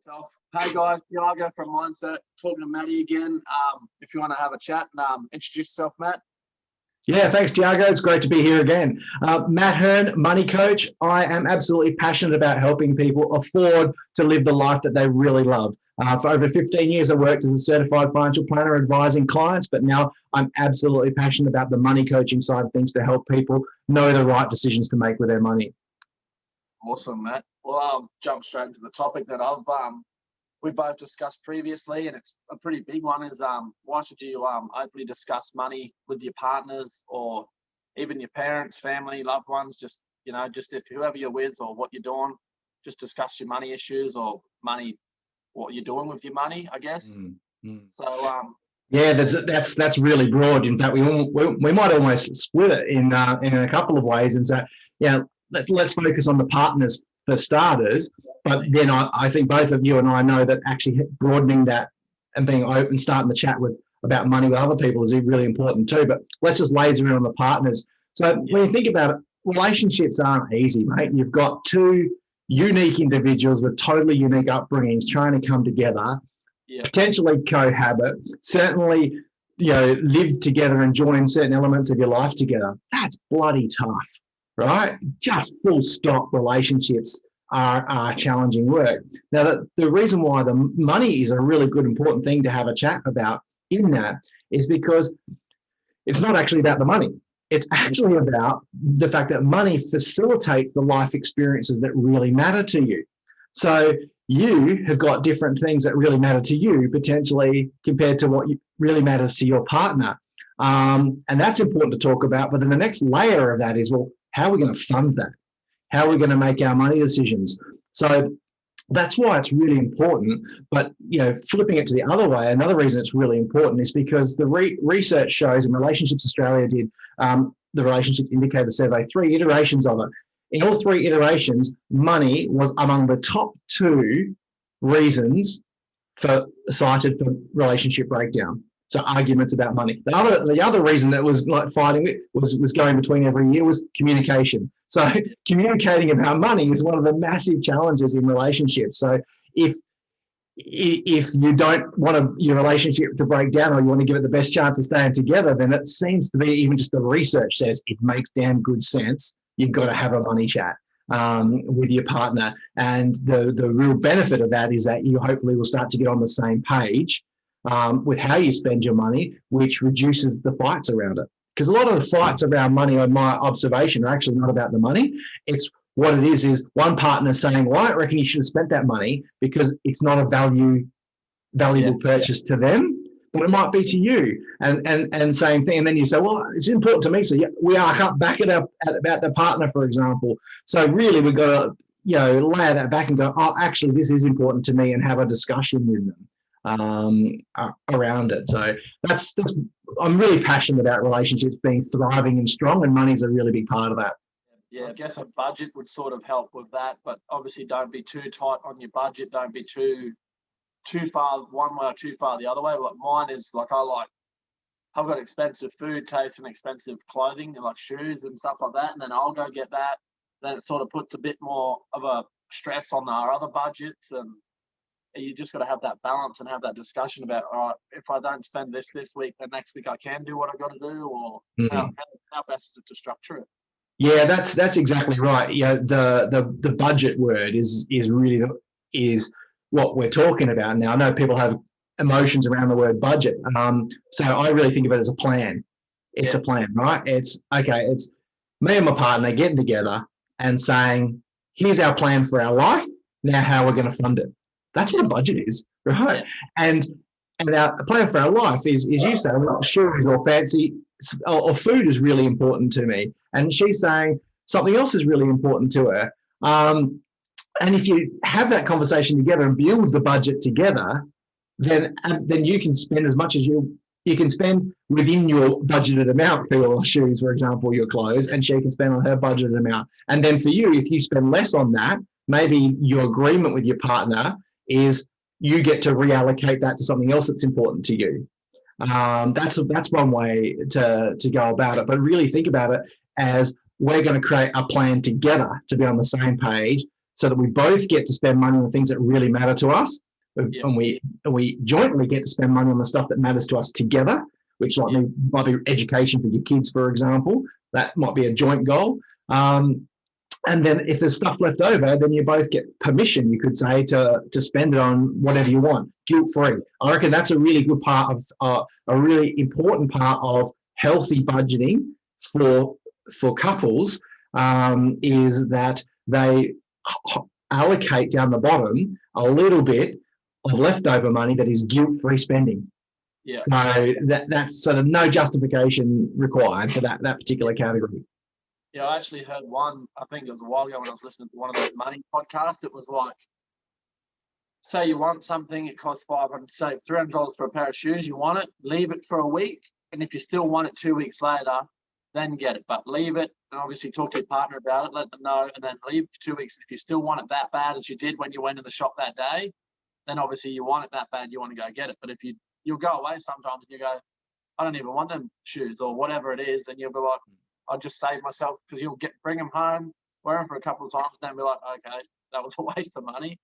Yourself. Hey guys, TIAGO from Mineset, talking to Matty again. If you want to have a chat and introduce yourself, Matt. Yeah, thanks, TIAGO. It's great to be here again. Matt HERN, money coach. I am absolutely passionate about helping people afford to live the life that they really love. For over 15 years, I worked as a certified financial planner advising clients, but now I'm absolutely passionate about the money coaching side of things to help people know the right decisions to make with their money. Awesome, Matt. Well, I'll jump straight into the topic that we both discussed previously, and it's a pretty big one. Is why should you openly discuss money with your partners or even your parents, family, loved ones? Just if whoever you're with or what you're doing, just discuss your money issues or what you're doing with your money, I guess. So yeah, that's really broad. In fact, we might almost split it in a couple of ways and say, yeah, let's focus on the partners for starters. But then I think both of you and I know that actually broadening that and being open, starting the chat about money with other people is really important too. But let's just laser in on the partners. So when you think about it, relationships aren't easy, mate. You've got two unique individuals with totally unique upbringings trying to come together, potentially cohabit, certainly live together and join certain elements of your life together. That's bloody tough, right? Just full stop. Relationships are challenging work. Now, the reason why the money is a really good, important thing to have a chat about in that is because it's not actually about the money. It's actually about the fact that money facilitates the life experiences that really matter to you. So you have got different things that really matter to you, potentially, compared to what really matters to your partner. And that's important to talk about. But then the next layer of that is, well, how are we going to fund that? How are we going to make our money decisions? So that's why it's really important. But, flipping it to the other way, another reason it's really important is because the research shows, and Relationships Australia did the Relationships Indicator Survey, 3 iterations of it. In all 3 iterations, money was among the top 2 reasons cited for relationship breakdown. So arguments about money. The other reason that was like fighting with was going between every year was communication. So communicating about money is one of the massive challenges in relationships. So if you don't want your relationship to break down or you want to give it the best chance of staying together, then it seems to be, even just the research says it makes damn good sense. You've got to have a money chat with your partner. And the real benefit of that is that you hopefully will start to get on the same page with how you spend your money, which reduces the fights around it. Because a lot of the fights around money, on my observation, are actually not about the money. It's what it is one partner saying, well, I don't reckon you should have spent that money because it's not a valuable purchase to them, but it might be to you. And same thing. And then you say, well, it's important to me. So we are back about the partner, for example. So really we've got to layer that back and go, oh, actually, this is important to me, and have a discussion with them around it. So that's I'm really passionate about relationships being thriving and strong, and money's a really big part of that. Yeah, I guess a budget would sort of help with that, but obviously don't be too tight on your budget. Don't be too far one way or too far the other way. Like mine is I've got expensive food taste and expensive clothing and like shoes and stuff like that, and then I'll go get that. Then it sort of puts a bit more of a stress on our other budgets, and you just got to have that balance and have that discussion about, all right, if I don't spend this week, then next week I can do what I got to do, or how best to structure it. Yeah, that's exactly right. The budget word is really what we're talking about now. I know people have emotions around the word budget. So I really think of it as a plan. It's a plan, right? It's me and my partner getting together and saying, here's our plan for our life. Now how we're going to fund it. That's what a budget is, right? And our plan for our life is you say, well, shoes or fancy or food is really important to me. And she's saying something else is really important to her. And if you have that conversation together and build the budget together, then you can spend as much as you can spend within your budgeted amount for your shoes, for example, your clothes, and she can spend on her budgeted amount. And then for you, if you spend less on that, maybe your agreement with your partner is you get to reallocate that to something else that's important to you. That's one way to go about it. But really think about it as we're going to create a plan together to be on the same page so that we both get to spend money on the things that really matter to us. Yeah. And we jointly get to spend money on the stuff that matters to us together, which might be education for your kids, for example. That might be a joint goal. And then if there's stuff left over, then you both get permission, you could say, to spend it on whatever you want, guilt-free. I reckon that's a really good part of, a really important part of healthy budgeting for couples, is that they allocate down the bottom a little bit of leftover money that is guilt-free spending. Yeah. So that's sort of no justification required for that particular category. Yeah, I actually heard one, I think it was a while ago when I was listening to one of those money podcasts. It was like, say you want something, it costs $300 for a pair of shoes, you want it, leave it for a week, and if you still want it 2 weeks later, then get it. But leave it, and obviously talk to your partner about it, let them know, and then leave it for 2 weeks. And if you still want it that bad as you did when you went in the shop that day, then obviously you want it that bad, you want to go get it. But if you'll go away sometimes and you go, I don't even want them shoes or whatever it is, and you'll be like, I'll just save myself, because you'll bring them home, wear them for a couple of times, and then be like, okay, that was a waste of money.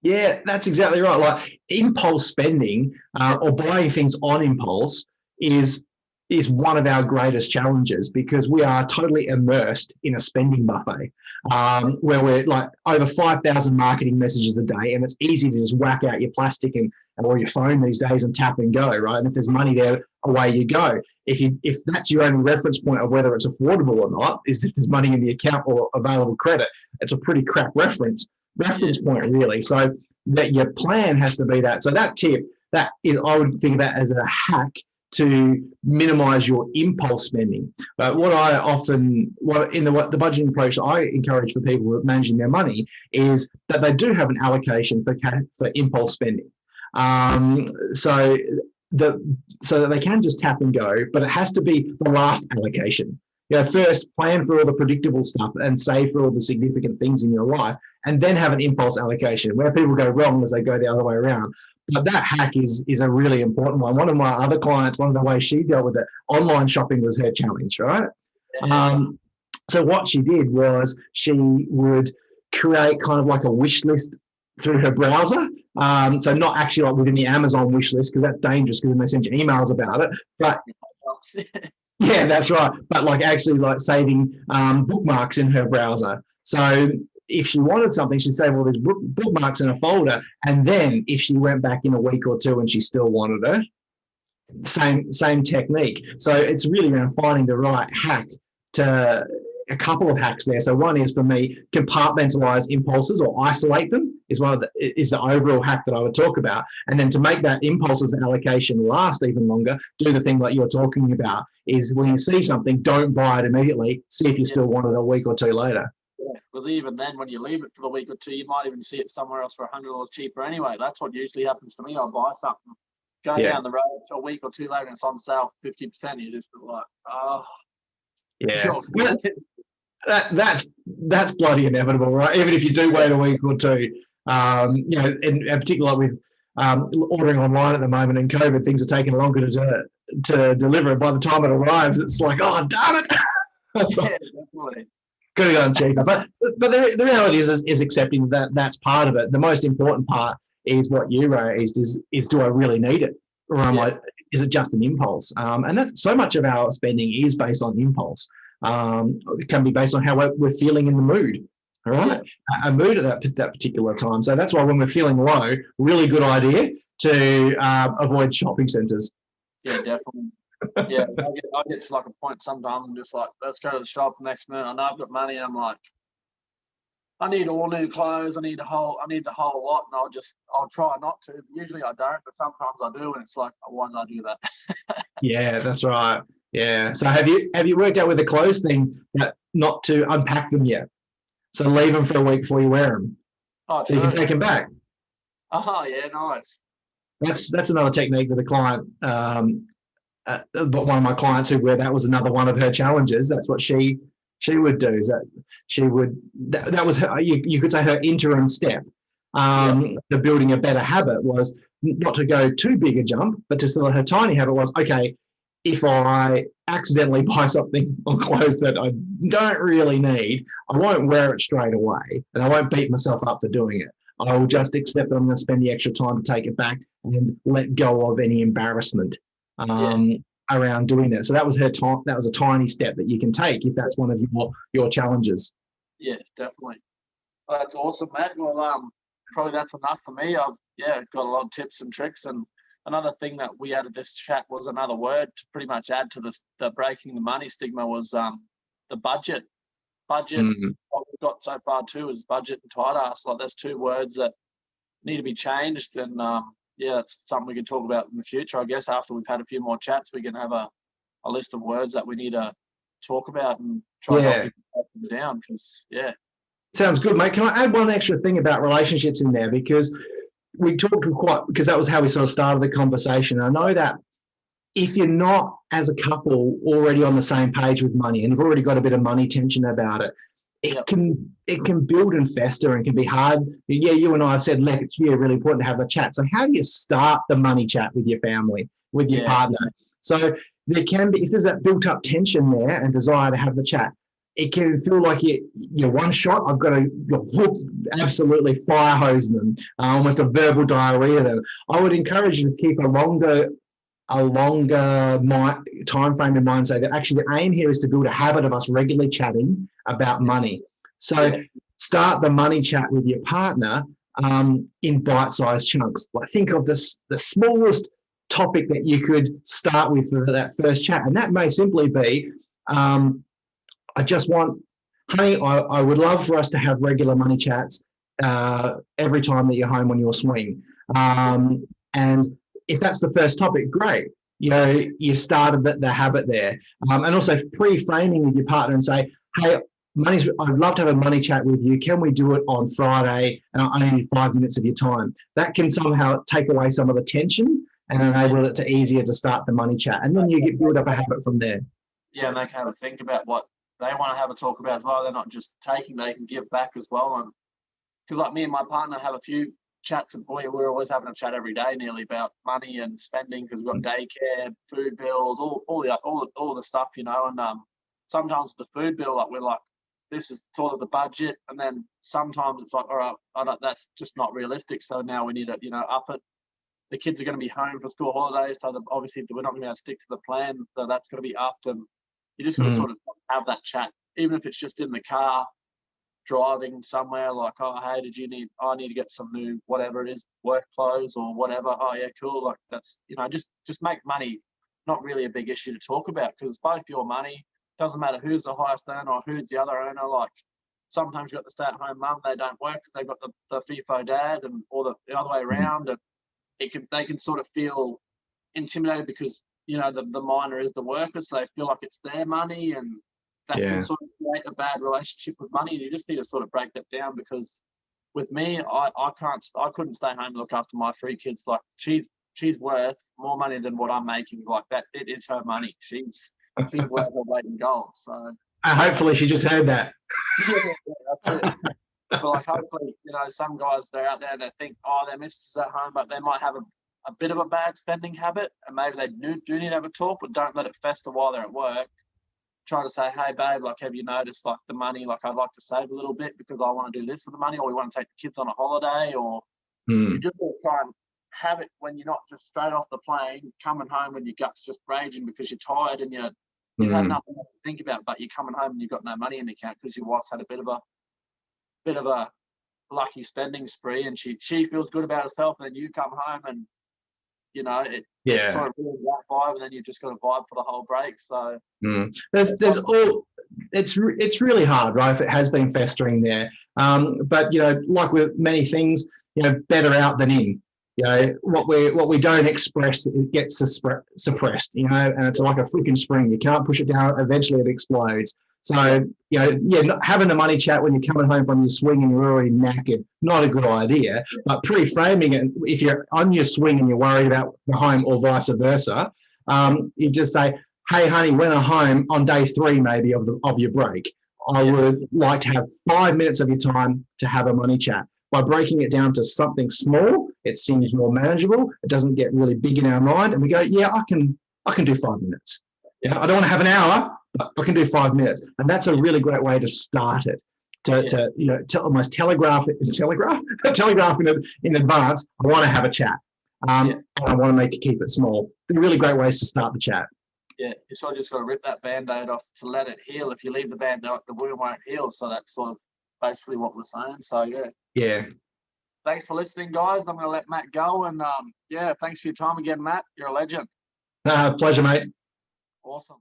Yeah, that's exactly right. Like impulse spending or buying things on impulse is one of our greatest challenges, because we are totally immersed in a spending buffet where we're like over 5,000 marketing messages a day, and it's easy to just whack out your plastic or your phone these days and tap and go, right? And if there's money there, away you go. If that's your only reference point of whether it's affordable or not, is if there's money in the account or available credit, it's a pretty crap reference point, really. So that your plan has to be that. So that tip, that is, I would think of that as a hack to minimize your impulse spending. But what in the budgeting approach I encourage for people who are managing their money is that they do have an allocation for impulse spending. So that they can just tap and go, but it has to be the last allocation. First plan for all the predictable stuff and save for all the significant things in your life, and then have an impulse allocation. Where people go wrong is they go the other way around. But that hack is a really important one. One of my other clients, one of the ways she dealt with it, online shopping was her challenge, right? So what she did was she would create kind of like a wish list through her browser. So not actually like within the Amazon wish list, because that's dangerous, because then they send you emails about it. But yeah, that's right. But like actually like saving bookmarks in her browser. So if she wanted something, she'd save all these bookmarks in a folder. And then if she went back in a week or two and she still wanted it, same technique. So it's really around finding the right hack. To a couple of hacks there. So one is, for me, compartmentalize impulses or isolate them is the overall hack that I would talk about. And then to make that impulses allocation last even longer, do the thing like you're talking about, is when you see something, don't buy it immediately. See if you still want it a week or two later. Yeah, because even then, when you leave it for the week or two, you might even see it somewhere else for $100 cheaper anyway. That's what usually happens to me. I buy something, go down the road a week or two later, and it's on sale 50%. You just be like, oh. Yeah, that's bloody inevitable, right? Even if you do wait a week or two, in particular with ordering online at the moment in COVID, things are taking longer to deliver. By the time it arrives, it's like, oh, darn it! Definitely. Could have gone cheaper, but the reality is accepting that that's part of it. The most important part is what you raised: is do I really need it, or am I? Is it just an impulse? And that's so much of our spending is based on impulse. It can be based on how we're feeling in the mood. All right, a mood at that particular time. So that's why when we're feeling low, really good idea to avoid shopping centres. Yeah, definitely. Yeah, I get to like a point sometimes. I'm just like, let's go to the shop next minute. I know I've got money, and I'm like, I need all new clothes. I need the whole lot, and I'll try not to. Usually I don't, but sometimes I do, and it's like, why did I do that? Yeah, that's right. Yeah. So have you worked out with the clothes thing that not to unpack them yet? So leave them for a week before you wear them. Oh, so you can take them back. Oh yeah, nice. That's another technique with a client. But one of my clients where that was another one of her challenges. That's what she would do. Is that she would that was her, you could say her interim step to building a better habit was not to go too big a jump, but to still her tiny habit was, okay, if I accidentally buy something on clothes that I don't really need, I won't wear it straight away, and I won't beat myself up for doing it. I will just accept that I'm going to spend the extra time to take it back and let go of any embarrassment around doing that. So that was her time. That was a tiny step that you can take if that's one of your challenges. Yeah, definitely. Well, that's awesome, Matt. Well, probably that's enough for me. I've got a lot of tips and tricks. And another thing that we added this chat was another word to pretty much add to the breaking the money stigma was the budget. Budget. What we've got so far too is budget and tight ass. Like there's two words that need to be changed, and it's something we can talk about in the future. I guess after we've had a few more chats, we can have a list of words that we need to talk about and try to help them down. Because sounds good, mate. Can I add one extra thing about relationships in there, because we talked because that was how we sort of started the conversation. I know that if you're not, as a couple, already on the same page with money, and you've already got a bit of money tension about it, it can build and fester and can be hard. Yeah, you and I have said, it's really important to have the chat. So how do you start the money chat with your family, with your partner? So there can be, if there's that built up tension there and desire to have the chat, it can feel like you're one shot. I've got to absolutely fire hose them, almost a verbal diarrhea them. I would encourage you to keep a longer time frame in mind, so that actually the aim here is to build a habit of us regularly chatting about money. So start the money chat with your partner in bite-sized chunks. Like think of the smallest topic that you could start with for that first chat, and that may simply be, I just want, honey, I would love for us to have regular money chats every time that you're home on your swing. And if that's the first topic, great. You started the habit there. And also pre-framing with your partner and say, hey, I'd love to have a money chat with you. Can we do it on Friday? And I only need 5 minutes of your time. That can somehow take away some of the tension and enable it to easier to start the money chat. And then you build up a habit from there. Yeah, and they can have a think about what they want to have a talk about as well. They're not just taking, they can give back as well. And because like me and my partner have a few chats, and we're always having a chat every day nearly about money and spending, because we've got daycare, food bills, all the stuff, and sometimes the food bill, like we're like, this is sort of the budget, and then sometimes it's like, all right, that's just not realistic, so now we need to up it. The kids are going to be home for school holidays, so obviously we're not going to be able to stick to the plan, so that's going to be upped. And you just got to sort of have that chat, even if it's just in the car driving somewhere, like, oh, hey, I need to get some new, whatever it is, work clothes or whatever. Oh yeah, cool. Like that's, just make money not really a big issue to talk about, because it's both your money. Doesn't matter who's the highest earner or who's the other earner. Like sometimes you got the stay-at-home mum, they don't work because they've got the FIFO dad, or the other way around. And they can sort of feel intimidated because the minor is the worker, so they feel like it's their money, and that can sort of create a bad relationship with money. And you just need to sort of break that down, because with me, I couldn't stay home and look after my 3 kids. Like she's worth more money than what I'm making. Like that, it is her money. She's worth her weight in gold. So hopefully she just heard that. That's it. But like hopefully, some guys, they're out there, they think, oh, their missus is at home, but they might have a bit of a bad spending habit, and maybe they do need to have a talk, but don't let it fester while they're at work. Try to say, hey babe, like, have you noticed like the money, like I'd like to save a little bit because I want to do this with the money, or we want to take the kids on a holiday, or you just want to try and have it when you're not just straight off the plane, coming home when your gut's just raging because you're tired and you've had nothing to think about, but you're coming home and you've got no money in the account because your wife's had a bit of a lucky spending spree, and she feels good about herself, and then you come home and it sort of ruins that vibe, and then you've just got a vibe for the whole break. So it's really hard, right, if it has been festering there. But like with many things, better out than in. What we don't express, it gets suppressed, and it's like a freaking spring. You can't push it down, eventually it explodes. So, not having the money chat when you're coming home from your swing and you're already knackered, not a good idea. But pre-framing it, if you're on your swing and you're worried about the home or vice versa, you just say, hey, honey, when I'm home on day 3 maybe of your break, I would like to have 5 minutes of your time to have a money chat. By breaking it down to something small, it seems more manageable. It doesn't get really big in our mind. And we go, yeah, I can I can do 5 minutes. You know, I don't want to have an hour, but I can do 5 minutes. And that's a really great way to start it. To you know, to almost telegraph in advance. I want to have a chat. And I want to keep it small. They're really great ways to start the chat. Yeah, you sort of just got to rip that band-aid off to let it heal. If you leave the band-aid, the wound won't heal. So that's sort of basically what we're saying. So yeah. Thanks for listening, guys. I'm going to let Matt go, and thanks for your time again, Matt. You're a legend. Pleasure, mate. Awesome.